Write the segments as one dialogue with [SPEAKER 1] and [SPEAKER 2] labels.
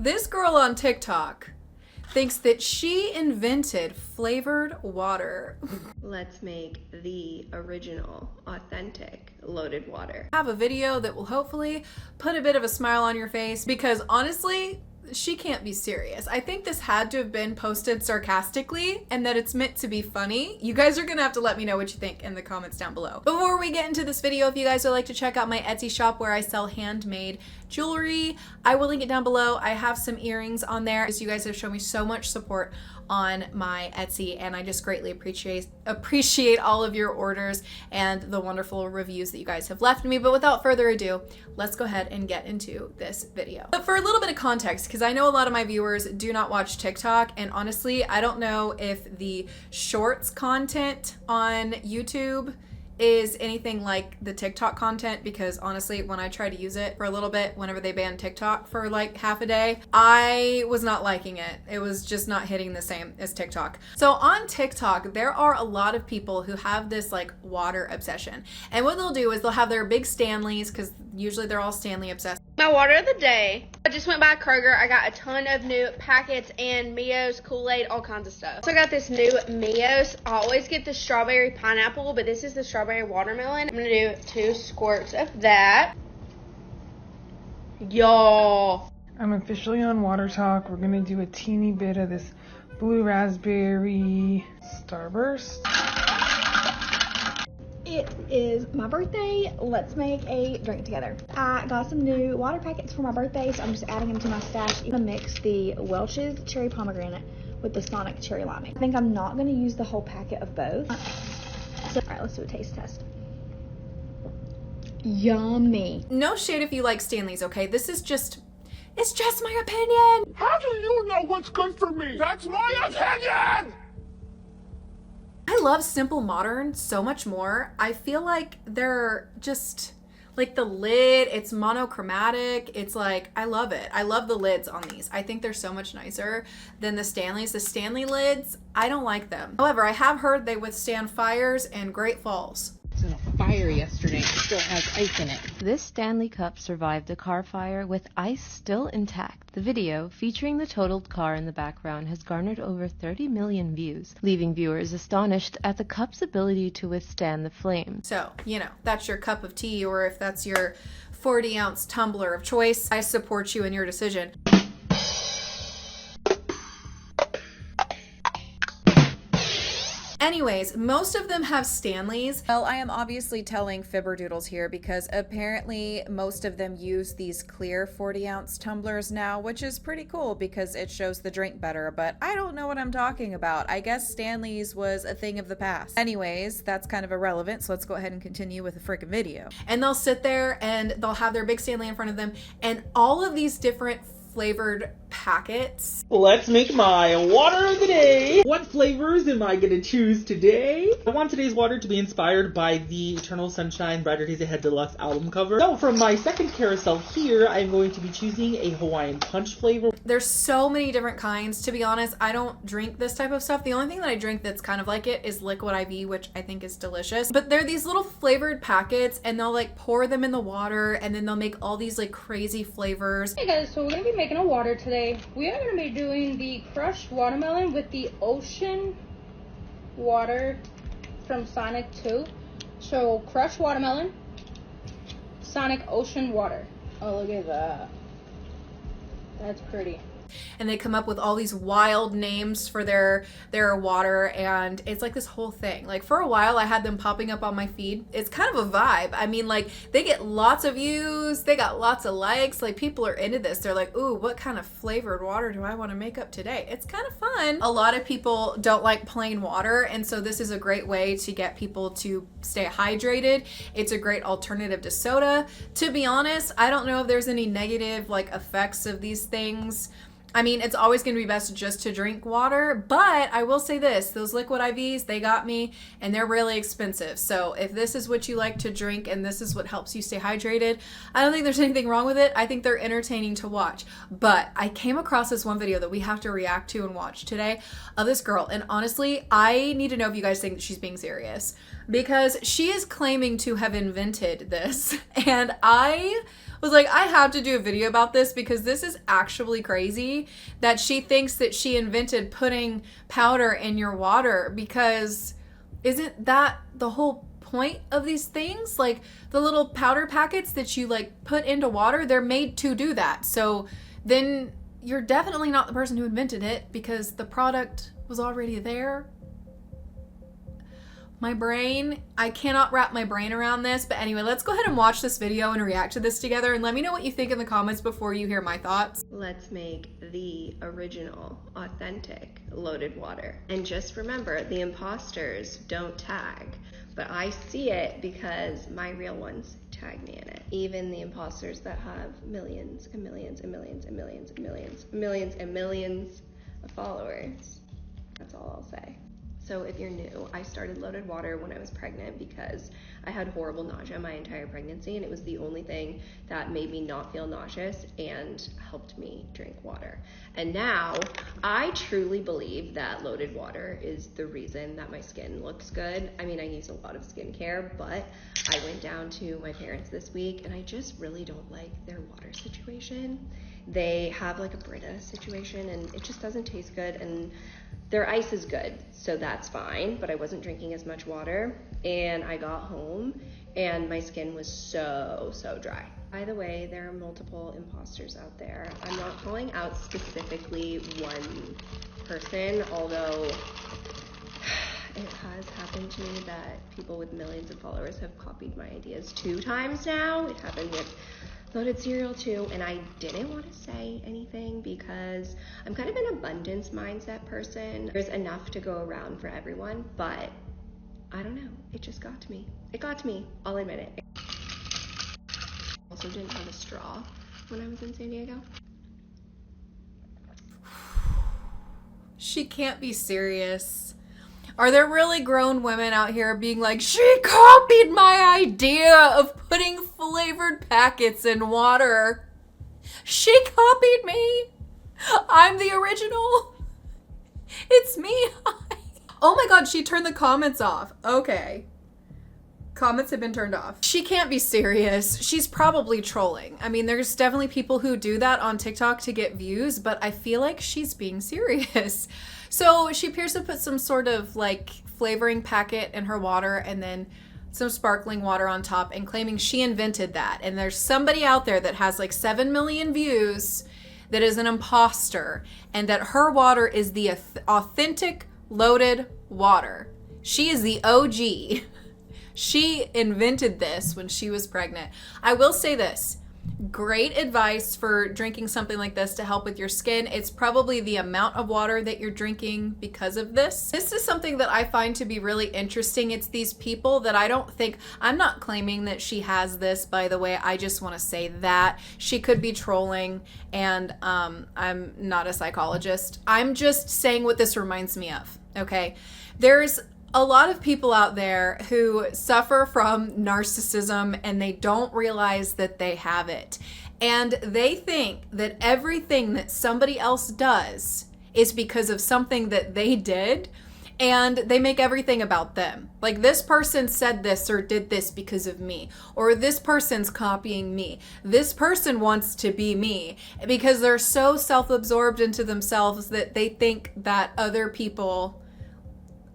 [SPEAKER 1] This girl on TikTok thinks that she invented flavored water.
[SPEAKER 2] Let's make the original, authentic loaded water.
[SPEAKER 1] I have a video that will hopefully put a bit of a smile on your face because honestly, she can't be serious. I think this had to have been posted sarcastically and that it's meant to be funny. You guys are gonna have to let me know what you think in the comments down below. Before we get into this video, if you guys would like to check out my Etsy shop where I sell handmade jewelry, I will link it down below. I have some earrings on there as you guys have shown me so much support on my Etsy, and I just greatly appreciate all of your orders and the wonderful reviews that you guys have left me. But without further ado, let's go ahead and get into this video. But for a little bit of context, because I know a lot of my viewers do not watch TikTok, and honestly, I don't know if the shorts content on YouTube is anything like the TikTok content, because honestly, when I tried to use it for a little bit, whenever they banned TikTok for like half a day, I was not liking it. It was just not hitting the same as TikTok. So on TikTok, there are a lot of people who have this like water obsession. And what they'll do is they'll have their big Stanleys, because usually they're all Stanley obsessed.
[SPEAKER 2] My water of the day. I just went by Kroger. I got a ton of new packets and Mio's, Kool-Aid, all kinds of stuff. So I got this new Mio's. I always get the strawberry pineapple, but this is the strawberry watermelon. I'm gonna do 2 squirts of that. Y'all.
[SPEAKER 3] I'm officially on Watertok. We're gonna do a teeny bit of this blue raspberry Starburst.
[SPEAKER 4] It is my birthday. Let's make a drink together. I got some new water packets for my birthday, so I'm just adding them to my stash. I'm gonna mix the Welch's cherry pomegranate with the Sonic cherry lime. I think I'm not gonna use the whole packet of both. So, all right, let's do a taste test. Yummy.
[SPEAKER 1] No shade if you like Stanleys, okay? This is just, it's just my opinion.
[SPEAKER 5] How do you know what's good for me? That's my opinion!
[SPEAKER 1] I love Simple Modern so much more. I feel like they're just like the lid, it's monochromatic. It's like, I love it. I love the lids on these. I think they're so much nicer than the Stanleys. The Stanley lids, I don't like them. However, I have heard they withstand fires and great falls.
[SPEAKER 6] It was in a fire yesterday. It still has ice in it.
[SPEAKER 7] This Stanley Cup survived a car fire with ice still intact. The video, featuring the totaled car in the background, has garnered over 30 million views, leaving viewers astonished at the cup's ability to withstand the flames.
[SPEAKER 1] So, you know, that's your cup of tea, or if that's your 40-ounce tumbler of choice, I support you in your decision. Anyways, most of them have Stanleys. Well, I am obviously telling fibberdoodles here because apparently most of them use these clear 40-ounce tumblers now, which is pretty cool because it shows the drink better, but I don't know what I'm talking about. I guess Stanleys was a thing of the past. Anyways, that's kind of irrelevant, so let's go ahead and continue with the freaking video. And they'll sit there and they'll have their big Stanley in front of them and all of these different flavored packets.
[SPEAKER 8] Let's make my water of the day. What flavors am I gonna choose today? I want today's water to be inspired by the Eternal Sunshine Brighter Days Ahead Deluxe album cover. So from my second carousel here, I'm going to be choosing a Hawaiian Punch flavor.
[SPEAKER 1] There's so many different kinds. To be honest, I don't drink this type of stuff. The only thing that I drink that's kind of like it is Liquid IV, which I think is delicious. But they're these little flavored packets and they'll like pour them in the water and then they'll make all these like crazy flavors.
[SPEAKER 9] Hey guys, so we're gonna be making a water today. We are going to be doing the crushed watermelon with the ocean water from Sonic 2. So crushed watermelon, Sonic ocean water. Oh, look at that. That's pretty.
[SPEAKER 1] And they come up with all these wild names for their water, and it's like this whole thing. Like for a while I had them popping up on my feed. It's kind of a vibe. I mean, like they get lots of views, they got lots of likes, like people are into this. They're like, ooh, what kind of flavored water do I want to make up today? It's kind of fun. A lot of people don't like plain water, and so this is a great way to get people to stay hydrated. It's a great alternative to soda. To be honest, I don't know if there's any negative like effects of these things. I mean, it's always going to be best just to drink water, but I will say this, those Liquid IVs, they got me and they're really expensive. So if this is what you like to drink and this is what helps you stay hydrated, I don't think there's anything wrong with it. I think they're entertaining to watch. But I came across this one video that we have to react to and watch today of this girl. And honestly, I need to know if you guys think that she's being serious, because she is claiming to have invented this. And I was like, I have to do a video about this because this is actually crazy that she thinks that she invented putting powder in your water, because isn't that the whole point of these things? Like the little powder packets that you like put into water, they're made to do that. So then you're definitely not the person who invented it, because the product was already there. My brain, I cannot wrap my brain around this. But anyway, let's go ahead and watch this video and react to this together, and let me know what you think in the comments before you hear my thoughts.
[SPEAKER 10] Let's make the original, authentic loaded water. And just remember, the imposters don't tag, but I see it because my real ones tag me in it. Even the imposters that have millions and millions and millions and millions and millions, millions and millions of followers. That's all I'll say. So if you're new, I started loaded water when I was pregnant because I had horrible nausea my entire pregnancy, and it was the only thing that made me not feel nauseous and helped me drink water. And now I truly believe that loaded water is the reason that my skin looks good. I mean, I use a lot of skincare, but I went down to my parents this week and I just really don't like their water situation. They have like a Brita situation and it just doesn't taste good, and their ice is good, so that's fine, but I wasn't drinking as much water, and I got home and my skin was so dry. By the way, there are multiple imposters out there. I'm not calling out specifically one person, although it has happened to me that people with millions of followers have copied my ideas 2 times now. It happened with loaded cereal too, and I didn't want to say anything because I'm kind of an abundance mindset person. There's enough to go around for everyone, but I don't know, it just got to me. It got to me, I'll admit it. Also didn't have a straw when I was in San Diego.
[SPEAKER 1] She can't be serious. Are there really grown women out here being like, she copied my idea of putting flavored packets in water? She copied me. I'm the original. It's me. Oh my God, she turned the comments off. Okay. Comments have been turned off. She can't be serious. She's probably trolling. I mean, there's definitely people who do that on TikTok to get views, but I feel like she's being serious. So she appears to put some sort of like flavoring packet in her water and then some sparkling water on top, and claiming she invented that. And there's somebody out there that has like 7 million views that is an imposter, and that her water is the authentic loaded water. She is the OG. She invented this when she was pregnant. I will say this. Great advice for drinking something like this to help with your skin. It's probably the amount of water that you're drinking because of this. This is something that I find to be really interesting. It's these people that I don't think, I'm not claiming that she has this, by the way. I just want to say that she could be trolling, and I'm not a psychologist. I'm just saying what this reminds me of, okay? There's a lot of people out there who suffer from narcissism and they don't realize that they have it. And they think that everything that somebody else does is because of something that they did, and they make everything about them. Like, this person said this or did this because of me, or this person's copying me. This person wants to be me, because they're so self-absorbed into themselves that they think that other people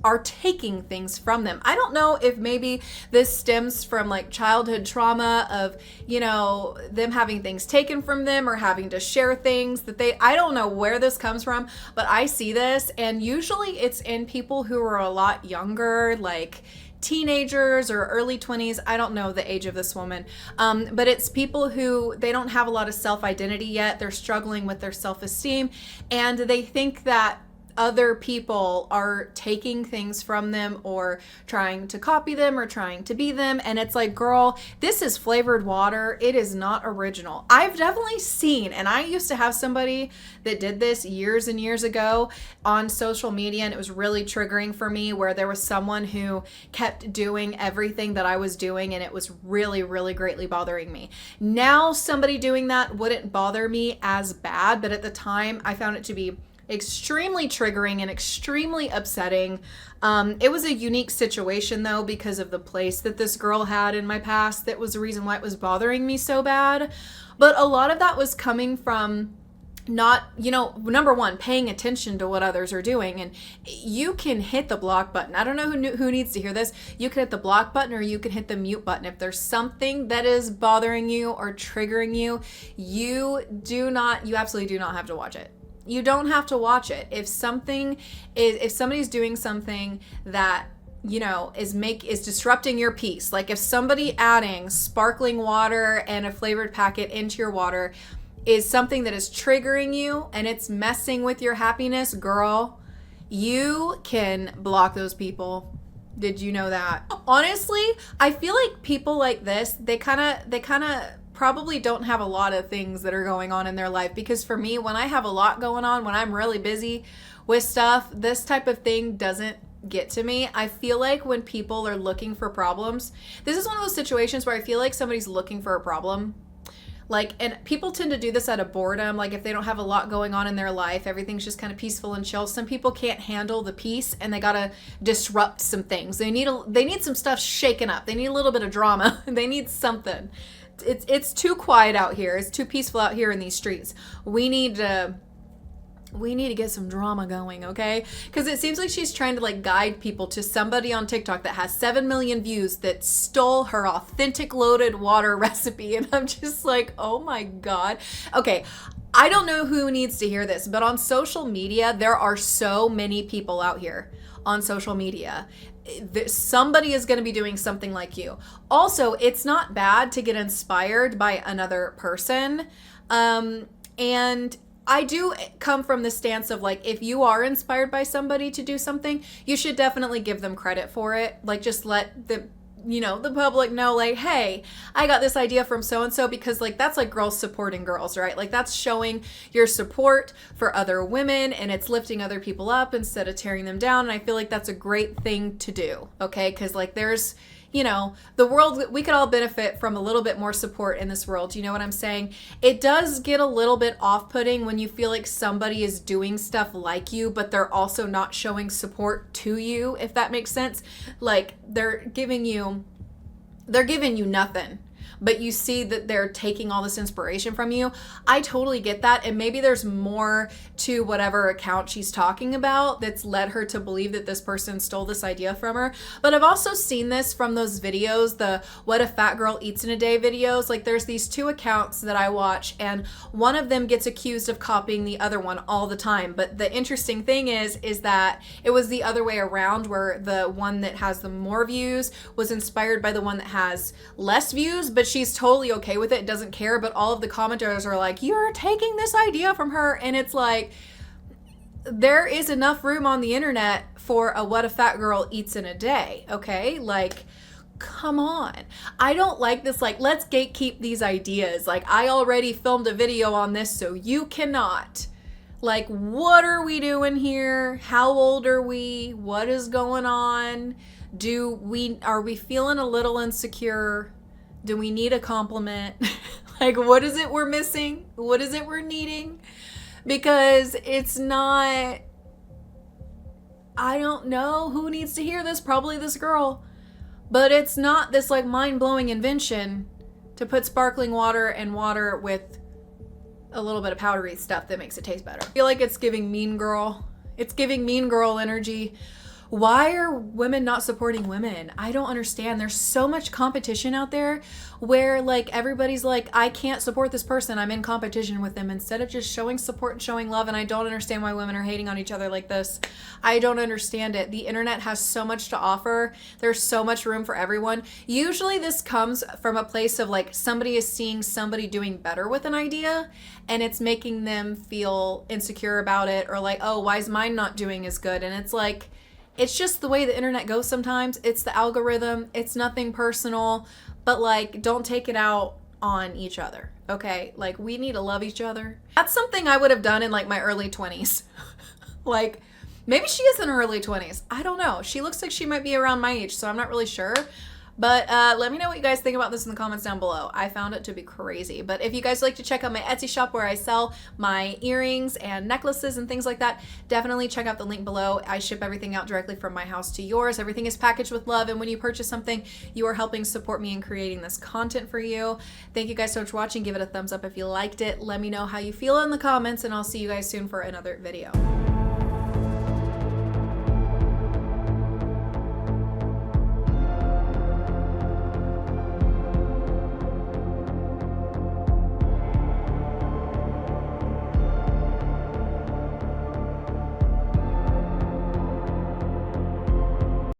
[SPEAKER 1] are taking things from them. I don't know if maybe this stems from like childhood trauma of, you know, them having things taken from them or having to share things that I don't know where this comes from, but I see this, and usually it's in people who are a lot younger, like teenagers or early 20s. I don't know the age of this woman, but it's people who, they don't have a lot of self-identity yet. They're struggling with their self-esteem, and they think that other people are taking things from them or trying to copy them or trying to be them. And it's like, girl, this is flavored water. It is not original. I've definitely seen, and I used to have somebody that did this years and years ago on social media, and it was really triggering for me, where there was someone who kept doing everything that I was doing, and it was really, really greatly bothering me. Now, somebody doing that wouldn't bother me as bad, but at the time I found it to be extremely triggering and extremely upsetting. It was a unique situation though, because of the place that this girl had in my past. That was the reason why it was bothering me so bad. But a lot of that was coming from not, you know, number one, paying attention to what others are doing. And you can hit the block button. I don't know who needs to hear this. You can hit the block button or you can hit the mute button. If there's something that is bothering you or triggering you, you absolutely do not have to watch it. You don't have to watch it. If somebody's doing something that, you know, is disrupting your peace, like if somebody adding sparkling water and a flavored packet into your water is something that is triggering you and it's messing with your happiness, girl, you can block those people. Did you know that? Honestly, I feel like people like this, they kind of probably don't have a lot of things that are going on in their life, because for me, when I have a lot going on, when I'm really busy with stuff, this type of thing doesn't get to me. I feel like when people are looking for problems, this is one of those situations where I feel like somebody's looking for a problem. Like, and people tend to do this out of boredom. Like if they don't have a lot going on in their life, everything's just kind of peaceful and chill. Some people can't handle the peace and they gotta disrupt some things. They need some stuff shaken up. They need a little bit of drama. They need something. It's too quiet out here. It's too peaceful out here in these streets. We need to get some drama going, okay? Because it seems like she's trying to like guide people to somebody on TikTok that has 7 million views that stole her authentic loaded water recipe. And I'm just like, oh my God. Okay, I don't know who needs to hear this, but on social media, there are so many people out here on social media. Somebody is going to be doing something like you. Also, it's not bad to get inspired by another person. And I do come from the stance of like, if you are inspired by somebody to do something, you should definitely give them credit for it. Like just let the public know like, hey, I got this idea from so-and-so, because like that's like girls supporting girls, right? Like that's showing your support for other women and it's lifting other people up instead of tearing them down. And I feel like that's a great thing to do, okay? Because like there's, you know, the world, we could all benefit from a little bit more support in this world. You know what I'm saying? It does get a little bit off-putting when you feel like somebody is doing stuff like you, but they're also not showing support to you, if that makes sense. Like they're giving you nothing, but you see that they're taking all this inspiration from you. I totally get that. And maybe there's more to whatever account she's talking about that's led her to believe that this person stole this idea from her. But I've also seen this from those videos, the What a Fat Girl Eats in a Day videos. Like there's these two accounts that I watch and one of them gets accused of copying the other one all the time. But the interesting thing is that it was the other way around, where the one that has the more views was inspired by the one that has less views, but she's totally okay with it, doesn't care. But all of the commenters are like, you're taking this idea from her. And it's like, there is enough room on the internet for a What a Fat Girl Eats in a Day, okay? Like, come on. I don't like this, like, let's gatekeep these ideas. Like, I already filmed a video on this, so you cannot. Like, what are we doing here? How old are we? What is going on? Are we feeling a little insecure? Do we need a compliment? Like, what is it we're missing? What is it we're needing? Because it's not, I don't know who needs to hear this, probably this girl, but it's not this like mind-blowing invention to put sparkling water and water with a little bit of powdery stuff that makes it taste better. I feel like it's giving Mean Girl. It's giving Mean Girl energy. Why are women not supporting women? I don't understand. There's so much competition out there where like everybody's like, I can't support this person, I'm in competition with them, instead of just showing support and showing love. And I don't understand why women are hating on each other like this. I don't understand it. The internet has so much to offer. There's so much room for everyone. Usually this comes from a place of like somebody is seeing somebody doing better with an idea and it's making them feel insecure about it, or like, oh, why is mine not doing as good? And it's like, it's just the way the internet goes sometimes. It's the algorithm. It's nothing personal, but like, don't take it out on each other, okay? Like, we need to love each other. That's something I would have done in like my early 20s. Like, maybe she is in her early 20s. I don't know. She looks like she might be around my age, so I'm not really sure. But let me know what you guys think about this in the comments down below. I found it to be crazy. But if you guys like to check out my Etsy shop where I sell my earrings and necklaces and things like that, definitely check out the link below. I ship everything out directly from my house to yours. Everything is packaged with love, and when you purchase something, you are helping support me in creating this content for you. Thank you guys so much for watching. Give it a thumbs up if you liked it. Let me know how you feel in the comments, and I'll see you guys soon for another video.